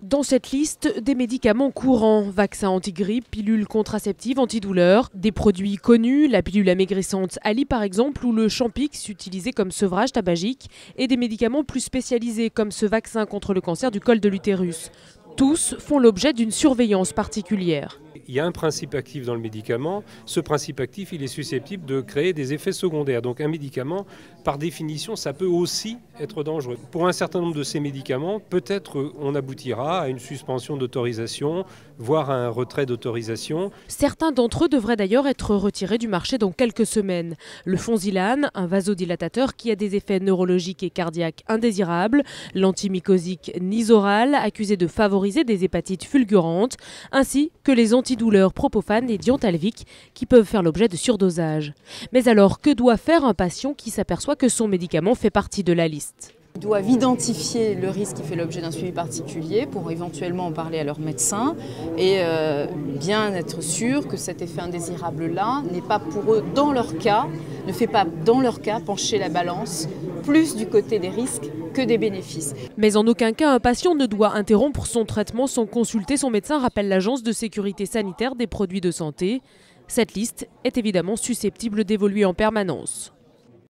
Dans cette liste, des médicaments courants, vaccins anti-grippe, pilules contraceptives, antidouleurs, des produits connus, la pilule amaigrissante Ali par exemple, ou le Champix utilisé comme sevrage tabagique, et des médicaments plus spécialisés comme ce vaccin contre le cancer du col de l'utérus. Tous font l'objet d'une surveillance particulière. Il y a un principe actif dans le médicament. Ce principe actif, il est susceptible de créer des effets secondaires. Donc un médicament, par définition, ça peut aussi être dangereux. Pour un certain nombre de ces médicaments, peut-être on aboutira à une suspension d'autorisation, voire à un retrait d'autorisation. Certains d'entre eux devraient d'ailleurs être retirés du marché dans quelques semaines. Le Fonzilane, un vasodilatateur qui a des effets neurologiques et cardiaques indésirables, l'antimycosique Nizoral, accusé de favoriser des hépatites fulgurantes, ainsi que les antidouleurs Propofan et Diantalvic qui peuvent faire l'objet de surdosage. Mais alors, que doit faire un patient qui s'aperçoit que son médicament fait partie de la liste ? Ils doivent identifier le risque qui fait l'objet d'un suivi particulier pour éventuellement en parler à leur médecin et bien être sûr que cet effet indésirable-là n'est pas pour eux, dans leur cas, ne fait pas dans leur cas pencher la balance plus du côté des risques que des bénéfices. Mais en aucun cas, un patient ne doit interrompre son traitement sans consulter son médecin, rappelle l'Agence de sécurité sanitaire des produits de santé. Cette liste est évidemment susceptible d'évoluer en permanence.